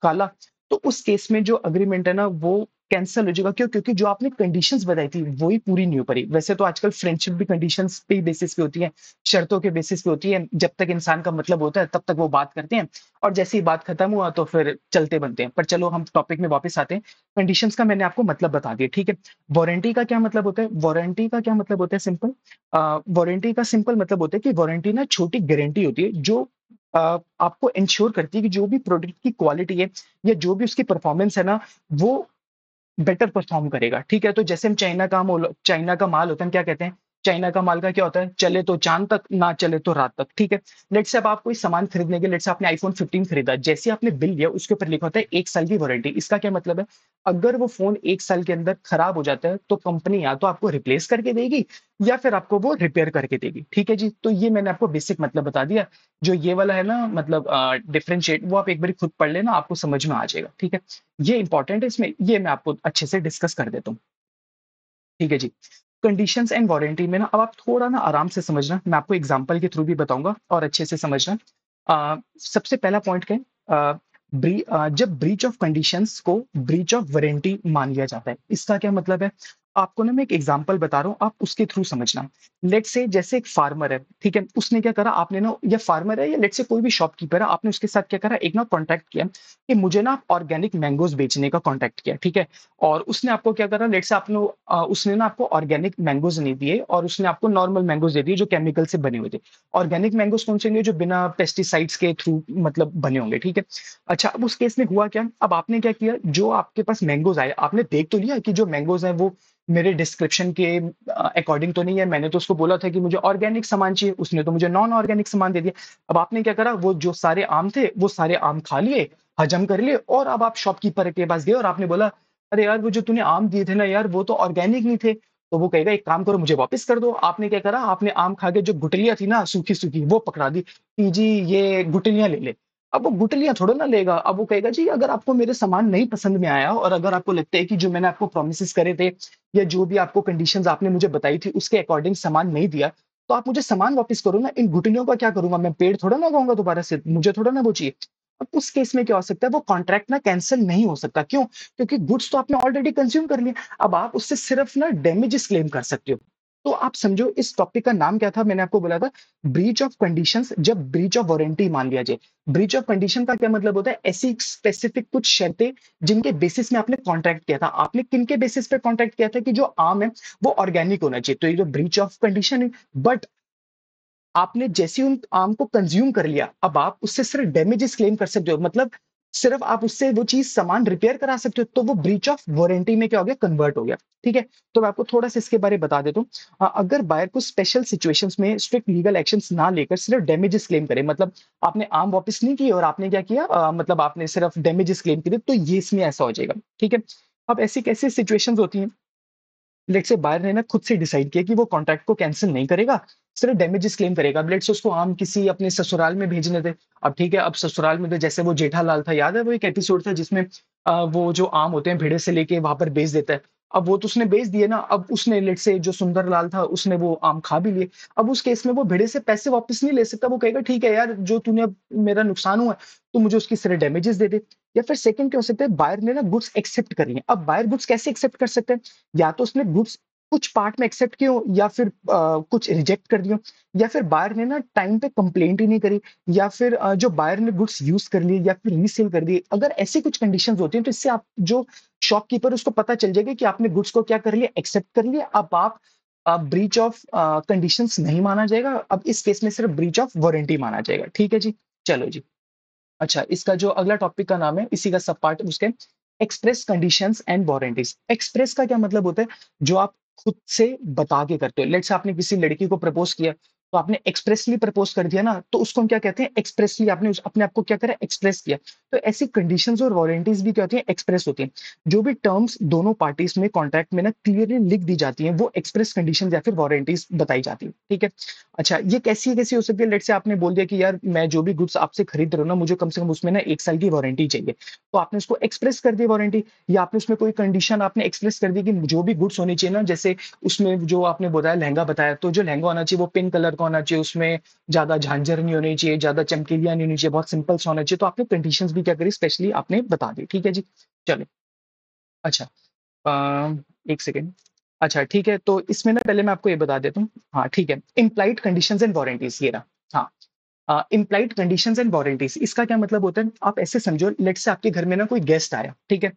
काला। तो उस केस में जो एग्रीमेंट है ना, वो कैंसल हो जाएगा। क्यों? क्योंकि जो आपने कंडीशंस बताई थी वही पूरी नहीं हो पाई। वैसे तो आजकल फ्रेंडशिप भी कंडीशंस पे बेसिस पे होती है, शर्तों के बेसिस पे होती है। जब तक इंसान का मतलब होता है तब तक वो बात करते हैं, और जैसे ही बात खत्म हुआ तो फिर चलते बनते हैं। पर चलो हम टॉपिक में वापस आते हैं। कंडीशंस का मैंने आपको मतलब बता दिया, ठीक है। वारंटी का क्या मतलब होता है? वारंटी का क्या मतलब होता है? सिंपल, वारंटी का सिंपल मतलब होता है कि वारंटी ना छोटी गारंटी होती है, जो आपको इंश्योर करती है कि जो भी प्रोडक्ट की क्वालिटी है या जो भी उसकी परफॉर्मेंस है ना, वो बेटर परफॉर्म करेगा, ठीक है। तो जैसे हम चाइना का माल होता है, हम क्या कहते हैं? चाइना का माल का क्या होता है? चले तो चांद तक, ना चले तो रात तक, ठीक है। लेट्स से अब आप कोई सामान खरीदने के, लेट्स से आपने आईफोन 15 खरीदा, जैसे आपने बिल लिया उसके ऊपर लिखा होता है 1 साल की वारंटी। इसका क्या मतलब है? अगर वो फोन 1 साल के अंदर खराब हो जाता है तो कंपनी या तो आपको रिप्लेस करके देगी, या फिर आपको वो रिपेयर करके देगी, ठीक है जी। तो ये मैंने आपको बेसिक मतलब बता दिया। जो ये वाला है ना, मतलब डिफरेंशिएट, वो आप एक बार खुद पढ़ लेना, आपको समझ में आ जाएगा, ठीक है। ये इंपॉर्टेंट है, इसमें ये मैं आपको अच्छे से डिस्कस कर देता हूँ, ठीक है जी। कंडीशंस एंड वारंटी में ना, अब आप थोड़ा ना आराम से समझना, मैं आपको एग्जांपल के थ्रू भी बताऊंगा और अच्छे से समझना। सबसे पहला पॉइंट क्या है? जब ब्रीच ऑफ कंडीशंस को ब्रीच ऑफ वारंटी मान लिया जाता है, इसका क्या मतलब है? आपको ना मैं एक एग्जांपल बता रहा हूँ, आप उसके थ्रू समझना। लेट्स से जैसे एक फार्मर है, ठीक है, उसने क्या करा, आपने ना, या फार्मर है या लेट्स से कोई भी शॉपकीपर है, आपने उसके साथ क्या करा, एक ना कॉन्टैक्ट किया कि मुझे ना ऑर्गेनिक मैंगोज बेचने का कॉन्टैक्ट किया, ठीक है। और उसने आपको क्या करा, लेट्स से आपने उसने ना आपको ऑर्गेनिक मैंगोज नहीं दिए, और उसने आपको नॉर्मल मैंगोज दे दिए जो केमिकल से बने हुए थे। ऑर्गेनिक मैंगोज कौन से होंगे? जो बिना पेस्टिसाइड्स के थ्रू मतलब बने होंगे, ठीक है। अच्छा, अब उस केस में हुआ क्या? अब आपने क्या किया, जो आपके पास मैंगोज आए, आपने देख तो लिया कि जो मैंगोज हैं वो मेरे डिस्क्रिप्शन के अकॉर्डिंग तो नहीं है। मैंने तो उसको बोला था कि मुझे ऑर्गेनिक सामान चाहिए, उसने तो मुझे नॉन ऑर्गेनिक सामान दे दिया। अब आपने क्या करा, वो जो सारे आम थे वो सारे आम खा लिए, हजम कर लिए, और अब आप शॉपकीपर के पास गए और आपने बोला, अरे यार, वो जो तूने आम दिए थे ना यार, वो तो ऑर्गेनिक नहीं थे। तो वो कहेगा, एक काम करो, मुझे वापस कर दो। आपने क्या करा, आपने आम खा के जो गुठलियां थी ना, सूखी सूखी, वो पकड़ा दी कि जी ये गुठलियां ले ले। अब वो गुठलियां थोड़ा ना लेगा, अब वो कहेगा, जी अगर आपको मेरे सामान नहीं पसंद में आया, और अगर आपको लगता है कि जो मैंने आपको प्रोमिस करे थे या जो भी आपको कंडीशंस आपने मुझे बताई थी उसके अकॉर्डिंग सामान नहीं दिया, तो आप मुझे सामान वापस करो ना। इन गुठलियों का क्या करूंगा मैं? पेड़ थोड़ा ना उगाऊंगा दोबारा से, मुझे थोड़ा ना वो चाहिए। अब उस केस में क्या हो सकता है, वो कॉन्ट्रैक्ट ना कैंसिल नहीं हो सकता। क्यों? क्योंकि गुड्स तो आपने ऑलरेडी कंज्यूम कर लिया। अब आप उससे सिर्फ ना डैमेजेस क्लेम कर सकते हो। तो आप समझो इस टॉपिक का नाम क्या था, मैंने आपको बोला था ब्रीच ऑफ कंडीशंस, जब ब्रीच ऑफ वारंटी मान लिया जाए। ब्रीच ऑफ कंडीशन का क्या मतलब होता है? ऐसी स्पेसिफिक कुछ शर्तें जिनके बेसिस में आपने कॉन्ट्रैक्ट किया था। आपने किन के बेसिस पे कॉन्ट्रैक्ट किया था? कि जो आम है वो ऑर्गेनिक होना चाहिए, तो ये जो ब्रीच ऑफ कंडीशन है। बट आपने जैसे ही उन आम को कंज्यूम कर लिया, अब आप उससे सिर्फ डैमेजेस क्लेम कर सकते हो, मतलब सिर्फ आप उससे वो चीज सामान रिपेयर करा सकते हो, तो वो ब्रीच ऑफ वारंटी में क्या हो गया, कन्वर्ट हो गया, ठीक है। तो मैं आपको थोड़ा सा इसके बारे में बता देता हूँ। अगर बायर को स्पेशल सिचुएशंस में स्ट्रिक्ट लीगल एक्शंस ना लेकर सिर्फ डैमेजेस क्लेम करे, मतलब आपने आम वापस नहीं किए और आपने क्या किया, मतलब आपने सिर्फ डैमेजेस क्लेम किए, तो ये इसमें ऐसा हो जाएगा, ठीक है। अब ऐसी कैसी सिचुएशंस होती हैं? लेट्स से बायर ने ना खुद से डिसाइड किया कि वो कॉन्ट्रैक्ट को कैंसिल नहीं करेगा, सिर्फ डैमेजेस क्लेम करेगा। अब लेट्स से उसको आम किसी अपने ससुराल में भेजने थे। अब ठीक है, अब ससुराल में तो जैसे वो जेठालाल था, याद है वो एक एपिसोड था जिसमें वो जो आम होते हैं भेड़े से लेके वहां पर बेच देता है। अब वो तो उसने बेच दिए ना, अब उसने लेट्स से जो सुंदरलाल था उसने वो आम खा भी लिए। अब उस केस में वो भेड़े से पैसे वापस नहीं ले सकता। वो कहेगा, ठीक है यार, जो तूने अब मेरा नुकसान हुआ है, तो मुझे उसकी सिर्फ डैमेजेस दे दे। या फिर सेकंड क्या हो सकता है, बायर ने ना गुड्स एक्सेप्ट कर लिए। अब बायर गुड्स कैसे एक्सेप्ट कर सकते हैं? या तो उसने गुड्स कुछ पार्ट में एक्सेप्ट किए हो, या फिर कुछ रिजेक्ट कर दियो, या फिर बायर ने ना टाइम पे कंप्लेंट ही नहीं करी, या फिर जो बायर ने गुड्स यूज कर लिए या फिर रीसेल कर दिए। अगर ऐसी कुछ कंडीशंस होती हैं तो इससे आप जो शॉपकीपर उसको पता चल जाएगा कि आपने गुड्स को क्या कर लिया, एक्सेप्ट कर लिया। अब आप ब्रीच ऑफ कंडीशंस नहीं माना जाएगा, अब इस केस में सिर्फ ब्रीच ऑफ वारंटी माना जाएगा, ठीक है जी। चलो जी। अच्छा, इसका जो अगला टॉपिक का नाम है, इसी का सब पार्ट उसके, express conditions and warranties. Express का क्या मतलब होता है? जो आप खुद से बता के करते हो। लेट्स आपने किसी लड़की को प्रपोज किया, तो आपने एक्सप्रेसली प्रपोज कर दिया ना, तो उसको हम क्या कहते हैं, एक्सप्रेसली आपने अपने आप को क्या करा, एक्सप्रेस किया। तो ऐसी कंडीशंस और वारंटीज भी क्या होती है, एक्सप्रेस होती हैं। जो भी टर्म्स दोनों पार्टीज में कॉन्ट्रैक्ट में ना क्लियरली लिख दी जाती है, वो एक्सप्रेस कंडीशन या फिर वारंटीज बताई जाती है। ठीक है। अच्छा, ये कैसी हो सकती है, लेट से आपने बोल दिया कि यार मैं जो भी गुड्स आपसे खरीद रहा हूँ ना, मुझे कम से कम उसमें ना 1 साल की वारंटी चाहिए। तो आपने उसको एक्सप्रेस कर दी वारंटी, या आपने उसमें कोई कंडीशन आपने एक्सप्रेस कर दी कि जो भी गुड्स होनी चाहिए ना, जैसे उसमें जो आपने बताया लहंगा बताया, तो जो लहंगा होना चाहिए वो पिंक कलर का होना चाहिए, उसमें ज्यादा झांझर नहीं होनी चाहिए, ज्यादा चमकीलियां नहीं होनी चाहिए, बहुत सिंपल सा होना चाहिए। तो आपने कंडीशंस भी क्या करी, स्पेशली आपने बता दी। ठीक है जी। चलो। अच्छा। एक सेकेंड। अच्छा ठीक है, तो इसमें ना पहले मैं आपको ये बता देता हूँ। हाँ ठीक है, इम्प्लाइड कंडीशंस एंड वारंटीज, ये रहा। हाँ, इम्प्लाइड कंडीशंस एंड वारंटीज, इसका क्या मतलब होता है, आप ऐसे समझो, लेट से आपके घर में ना कोई गेस्ट आया, ठीक है।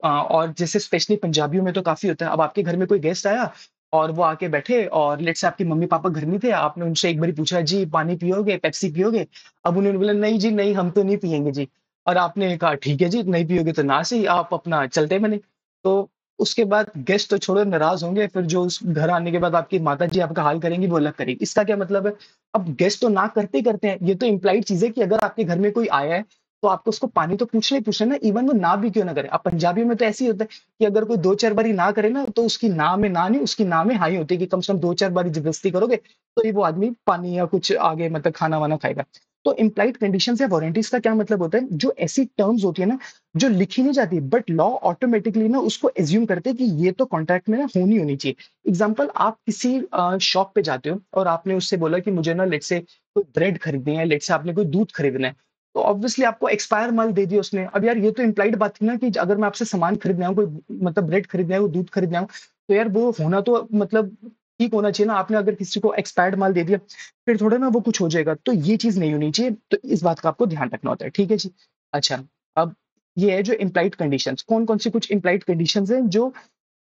और जैसे स्पेशली पंजाबियों में तो काफ़ी होता है, अब आपके घर में कोई गेस्ट आया और वो आके बैठे, और लेट्स से आपके मम्मी-पापा घर नहीं थे, आपने उनसे एक बारी पूछा, "जी पानी पियोगे, पेप्सी पियोगे?" अब उन्होंने बोला, "नहीं जी, नहीं, हम तो नहीं पिएँगे जी।" और आपने कहा, "ठीक है जी, नहीं पियोगे तो ना सही।" आप अपना चलते बने। तो उसके बाद गेस्ट तो छोड़ो नाराज़ होंगे, फिर जो उस घर आने के बाद आपकी माताजी आपका हाल करेंगी, वो अलग करेगी। इसका क्या मतलब है? अब गेस्ट तो ना करते ही करते हैं, ये तो इम्प्लाइड चीज़ है कि अगर आपके घर में कोई आया है, तो आपको उसको पानी तो पूछना ही पूछना है ना, इवन वो ना भी क्यों ना करे। अब पंजाबी में तो ऐसे ही होता है कि अगर कोई 2-4 बारी ना करे ना, तो उसकी ना में ना नहीं, उसकी ना में हाँ ही होती है कि कम से कम 2-4 बारी ज़बरदस्ती करोगे, तो ही वो आदमी पानी या कुछ आगे मतलब खाना-वाना खाएगा। तो इम्प्लाइड कंडीशंस या वारंटीज़ का क्या मतलब होता है, जो ऐसी टर्म्स होती है ना, जो लिखी नहीं जाती, बट लॉ ऑटोमैटिकली ना उसको अज़्यूम करते हैं कि ये तो कॉन्ट्रैक्ट में ना होनी चाहिए। एग्ज़ाम्पल, आप किसी शॉप पे जाते हो और आपने उससे बोला कि मुझे ना लेट्स से कोई ब्रेड खरीदनी है, लेट्स से आपने कोई दूध खरीदना है। तो ऑब्वियसली आपको एक्सपायर माल दे दिया उसने। अब यार ये तो इम्प्लाइड बात थी ना कि अगर मैं आपसे सामान खरीदने आऊँ, कोई मतलब ब्रेड खरीदने आऊँ, दूध खरीदने आऊँ, तो यार वो होना तो मतलब ठीक होना चाहिए ना। आपने अगर किसी को एक्सपायर्ड माल दे दिया, फिर थोड़ा ना वो कुछ हो जाएगा। तो ये चीज़ नहीं होनी चाहिए। तो इस बात का आपको ध्यान रखना होता है। ठीक है जी? अच्छा, अब ये है जो इम्प्लाइड कंडीशंस। कौन-कौन सी कुछ इम्प्लाइड कंडीशंस हैं जो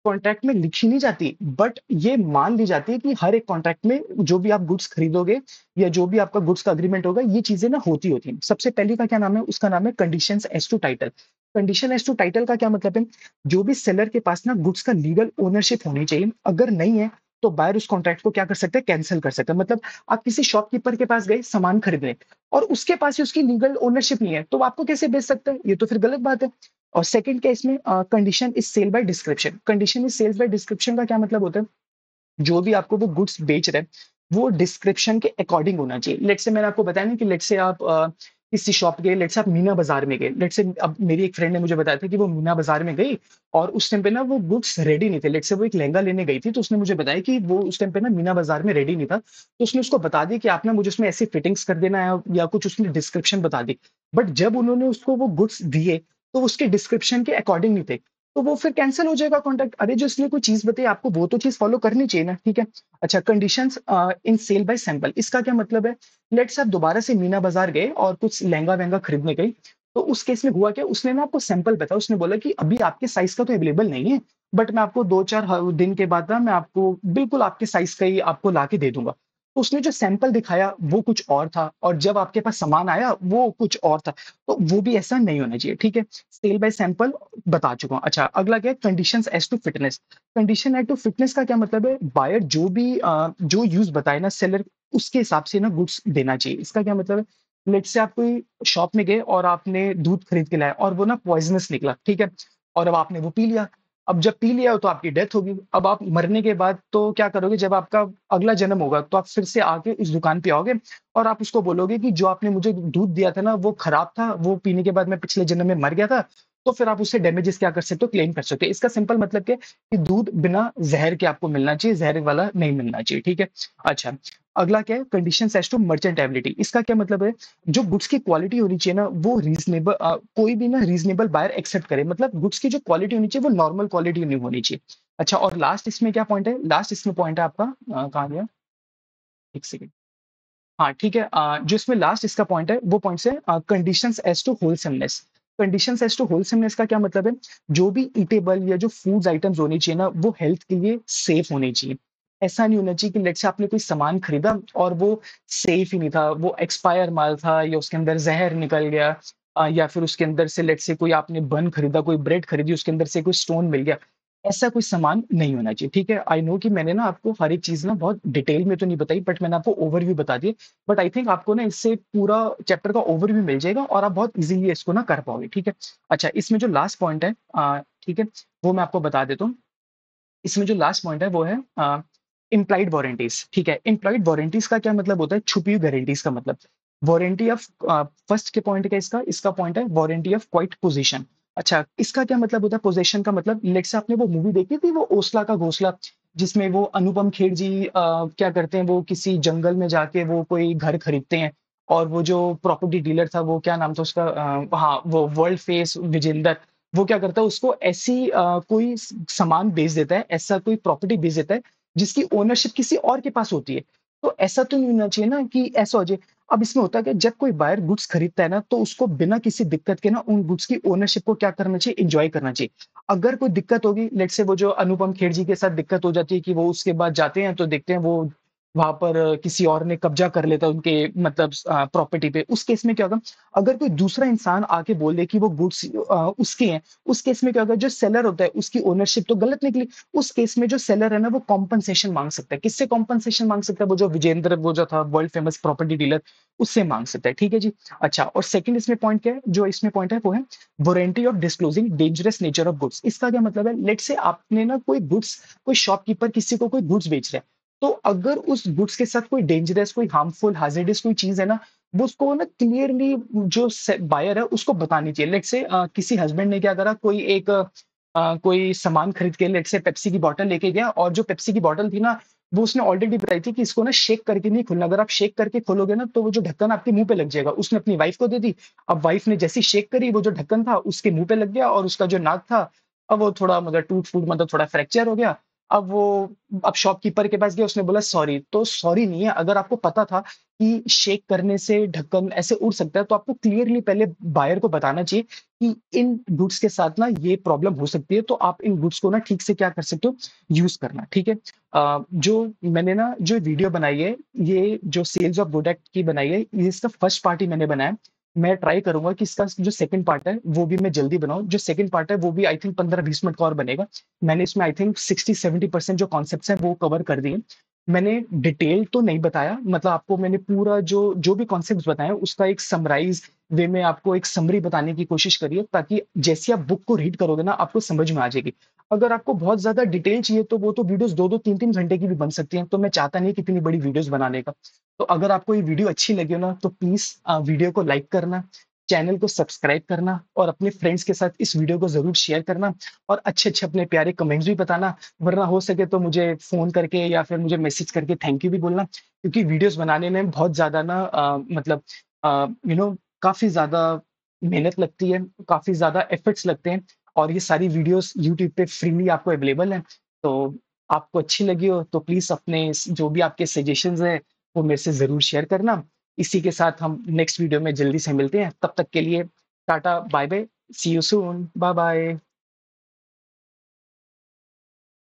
कॉन्ट्रैक्ट में लिखी नहीं जाती, बट ये मान ली जाती है कि हर एक कॉन्ट्रैक्ट में जो भी आप गुड्स खरीदोगे या जो भी आपका गुड्स का एग्रीमेंट होगा, ये चीजें ना होती हैं। सबसे पहली का क्या नाम है, उसका नाम है conditions as to title. Condition as to title का क्या मतलब है, जो भी सेलर के पास ना गुड्स का लीगल ओनरशिप होनी चाहिए, अगर नहीं है तो बायर उस कॉन्ट्रैक्ट को क्या कर सकते हैं, कैंसिल कर सकते हैं। मतलब आप किसी शॉपकीपर के पास गए सामान खरीदने, और उसके पास ही उसकी लीगल ओनरशिप नहीं है, तो वो आपको कैसे बेच सकते हैं, ये तो फिर गलत बात है। और सेकंड केस में condition is sale by description. Condition is sales by description का क्या मतलब होता है, जो भी आपको वो गुड्स बेच रहे हैं, वो डिस्क्रिप्शन के अकॉर्डिंग होना चाहिए। लेट्स से मैंने आपको बताया ना कि लेट्स से आप किसी शॉप गए, लेट्स से आप मीना बाजार में गए। लेट्स से अब मेरी एक फ्रेंड ने मुझे बताया था कि वो मीना बाजार में गई, और उस टाइम पे ना वो गुड्स रेडी नहीं थे। लेट्स से वो एक लहंगा लेने गई थी, तो उसने मुझे बताया कि वो उस टाइम पे ना मीना बाजार में रेडी नहीं था। तो उसने उसको बता दिया कि आप ना मुझे उसमें ऐसी फिटिंग्स कर देना है, या कुछ उसने डिस्क्रिप्शन बता दी। बट जब उन्होंने उसको वो गुड्स दिए, तो उसके डिस्क्रिप्शन के अकॉर्डिंग नहीं थे। तो वो फिर कैंसल हो जाएगा कॉन्ट्रैक्ट। अरे जो इसने कोई चीज़ बताई आपको, वो तो चीज़ फॉलो करनी चाहिए ना, ठीक है? अच्छा, conditions in sale by sample, इसका क्या मतलब है? लेट्स आप दोबारा से मीना बाज़ार गए और कुछ लहंगा-वहंगा खरीदने गए, तो उस केस में हुआ क्या, उसने ना आपको सैंपल बताया, उसने बोला कि अभी आपके साइज़ का तो अवेलेबल नहीं है, बट मैं आपको 2-4 दिन के बाद ना मैं आपको बिल्कुल आपके साइज़ का ही आपको ला के दे दूँगा। तो उसने जो सैंपल दिखाया वो कुछ और था, और जब आपके पास सामान आया वो कुछ और था। तो वो भी ऐसा नहीं होना चाहिए, ठीक है? सेल बाय सैंपल बता चुका हूँ। अच्छा, अगला क्या है, conditions as to fitness. Condition as to fitness का क्या मतलब है, बायर जो भी जो यूज़ बताए ना सेलर, उसके हिसाब से ना गुड्स देना चाहिए। इसका क्या मतलब है, लेट्स से आप कोई शॉप में गए और आपने दूध खरीद के लाए और वो ना पॉइज़नस निकला, ठीक है? और अब आपने वो पी लिया। अब जब पी लिया तो आपकी डेथ होगी। अब आप मरने के बाद तो क्या करोगे, जब आपका अगला जन्म होगा, तो आप फिर से आके इस दुकान पे आओगे और आप उसको बोलोगे कि जो आपने मुझे दूध दिया था ना, वो खराब था, वो पीने के बाद मैं पिछले जन्म में मर गया था। तो फिर आप उससे डैमेजेस क्या कर सकते हो, क्लेम कर सकते हो। इसका सिंपल मतलब क्या है कि दूध बिना ज़हर के आपको मिलना चाहिए, ज़हर वाला नहीं मिलना चाहिए, ठीक है? अच्छा, अगला क्या है, कंडीशंस एज़ टू मर्चेंटेबिलिटी। इसका क्या मतलब है, जो गुड्स की क्वालिटी होनी चाहिए ना, वो रीज़नेबल, कोई भी ना रीज़नेबल बायर एक्सेप्ट करे। मतलब गुड्स की जो क्वालिटी होनी चाहिए, वो नॉर्मल क्वालिटी नहीं होनी चाहिए। अच्छा, और लास्ट इसमें क्या पॉइंट है, लास्ट इसमें पॉइंट है आपका, कहाँ गया? 1 सेकंड। हाँ, ठीक है। जो इसमें लास्ट इसका पॉइंट है, वो पॉइंट्स है conditions as to wholesomeness. Conditions as to wholesomeness का क्या मतलब है, जो भी ईटेबल या जो फूड्स आइटम्स होनी चाहिए ना, वो हेल्थ के लिए सेफ होनी चाहिए। ऐसा नहीं होना चाहिए कि लेट्स से आपने कोई सामान खरीदा और वो सेफ ही नहीं था, वो एक्सपायर माल था, या उसके अंदर ज़हर निकल गया, या फिर उसके अंदर से लेट्स से कोई आपने बन खरीदा, कोई ब्रेड खरीदी, उसके अंदर से कोई स्टोन मिल गया। ऐसा कोई सामान नहीं होना चाहिए, ठीक है? आई नो कि मैंने ना आपको हर एक चीज़ ना बहुत डिटेल में तो नहीं बताई, बट मैंने आपको ओवरव्यू बता दिए। बट आई थिंक आपको ना इससे पूरा चैप्टर का ओवरव्यू मिल जाएगा और आप बहुत ईज़िली इसको ना कर पाओगे, ठीक है? अच्छा, इसमें जो लास्ट पॉइंट है ठीक है? वो मैं आपको बता देता हूँ। इसमें जो लास्ट पॉइंट है वो है इम्प्लाइड वारंटीज, ठीक है? इम्प्लाइड वारंटीज का क्या मतलब होता है? छुपी हुई गारंटीज का मतलब। वारंटी ऑफ फर्स्ट के पॉइंट क्या है इसका? इसका पॉइंट है वारंटी ऑफ क्वाइट पोजीशन। अच्छा, इसका क्या मतलब होता है पोजीशन का? मतलब लेट्स से आपने वो मूवी देखी थी, वो ओसला का घोसला, जिसमें वो अनुपम खेर जी क्या करते हैं, वो किसी जंगल में जाके वो कोई घर खरीदते हैं, और वो जो प्रॉपर्टी डीलर था, वो क्या नाम था उसका, हाँ, वो वर्ल्ड फेस विजेंदर, वो क्या करता है, उसको ऐसी कोई सामान बेच देता है, ऐसा कोई प्रॉपर्टी बेच देता है जिसकी ओनरशिप किसी और के पास होती है। तो ऐसा तो नहीं होना चाहिए ना कि ऐसा हो जाए। अब इसमें होता है कि जब कोई बायर गुड्स खरीदता है ना, तो उसको बिना किसी दिक्कत के ना उन गुड्स की ओनरशिप को क्या करना चाहिए, एंजॉय करना चाहिए। अगर कोई दिक्कत होगी, लेट्स से वो जो अनुपम खेर जी के साथ दिक्कत हो जाती है कि वो उसके बाद जाते हैं तो देखते हैं वो वहां पर किसी और ने कब्जा कर लेता है उनके मतलब प्रॉपर्टी पे। उस केस में क्या होगा, अगर कोई दूसरा इंसान आके बोल दे कि वो गुड्स उसके हैं, उस केस में क्या होगा, जो सेलर होता है उसकी ओनरशिप तो गलत निकली। उस केस में जो सेलर है ना, वो कॉम्पनसेशन मांग सकता है। किससे कॉम्पनसेशन मांग सकता है? वो जो विजेंद्र, वो जो था वर्ल्ड फेमस प्रॉपर्टी डीलर, उससे मांग सकता है, ठीक है जी। अच्छा, और सेकंड इसमें पॉइंट क्या है, जो इसमें पॉइंट है वो है warranty of disclosing dangerous nature of goods. इसका क्या मतलब है? लेट से आपने ना कोई गुड्स, कोई शॉपकीपर किसी को कोई गुड्स बेच रहा है, तो अगर उस गुड्स के साथ कोई डेंजरस, कोई हार्मफुल, हाजिडस कोई चीज है ना, वो उसको ना क्लियरली जो बायर है उसको बतानी चाहिए। लेट से किसी हस्बैंड ने क्या करा, कोई एक कोई सामान खरीद के लेट से पेप्सी की बॉटल लेके गया, और जो पेप्सी की बॉटल थी ना, वो उसने ऑलरेडी बताई थी कि इसको ना शेक करके नहीं खोलना। अगर आप शेक करके खोलोगे ना, तो वो जो ढक्कन आपके मुंह पे लग जाएगा। उसने अपनी वाइफ को दे दी। अब वाइफ ने जैसी शेक करी, वो जो ढक्कन था उसके मुंह पे लग गया, और उसका जो नाक था, अब वो थोड़ा मतलब टूट फूट, मतलब थोड़ा फ्रैक्चर हो गया। अब वो, अब शॉपकीपर के पास गया, उसने बोला सॉरी। तो सॉरी नहीं है, अगर आपको पता था कि शेक करने से ढक्कन ऐसे उड़ सकता है, तो आपको क्लियरली पहले बायर को बताना चाहिए कि इन गुड्स के साथ ना ये प्रॉब्लम हो सकती है, तो आप इन गुड्स को ना ठीक से क्या कर सकते हो, यूज करना, ठीक है। जो मैंने ना जो वीडियो बनाई है, ये जो सेल्स ऑफ गुड एक्ट की बनाई है, ये इसका फर्स्ट पार्ट ही मैंने बनाया है। मैं ट्राई करूंगा कि इसका जो सेकंड पार्ट है वो भी मैं जल्दी बनाऊं। जो सेकंड पार्ट है वो भी आई थिंक 15-20 मिनट का और बनेगा। मैंने इसमें आई थिंक 60-70% जो कॉन्सेप्ट्स हैं वो कवर कर दिए। मैंने डिटेल तो नहीं बताया, मतलब आपको मैंने पूरा जो जो भी कॉन्सेप्ट्स बताए उसका एक समराइज वे में आपको एक समरी बताने की कोशिश करिए, ताकि जैसे आप बुक को रीड करोगे ना, आपको समझ में आ जाएगी। अगर आपको बहुत ज्यादा डिटेल चाहिए, तो वो तो वीडियोस 2-2 3-3 घंटे की भी बन सकती हैं, तो मैं चाहता नहीं कि इतनी बड़ी वीडियोस बनाने का। तो अगर आपको ये वीडियो अच्छी लगी हो ना, तो प्लीज वीडियो को लाइक करना, चैनल को सब्सक्राइब करना, और अपने फ्रेंड्स के साथ इस वीडियो को जरूर शेयर करना, और अच्छे अच्छे अपने प्यारे कमेंट्स भी बताना। वरना हो सके तो मुझे फ़ोन करके या फिर मुझे मैसेज करके थैंक यू भी बोलना, क्योंकि वीडियोज़ बनाने में बहुत ज़्यादा ना मतलब काफ़ी ज़्यादा मेहनत लगती है, काफ़ी ज़्यादा एफर्ट्स लगते हैं, और ये सारी वीडियोज़ यूट्यूब पे फ्रीली आपको अवेलेबल हैं। तो आपको अच्छी लगी हो तो प्लीज़ अपने जो भी आपके सजेशंस हैं, वो मेरे से ज़रूर शेयर करना। इसी के साथ हम नेक्स्ट वीडियो में जल्दी से मिलते हैं। तब तक के लिए tata, bye bye, see you soon, bye bye.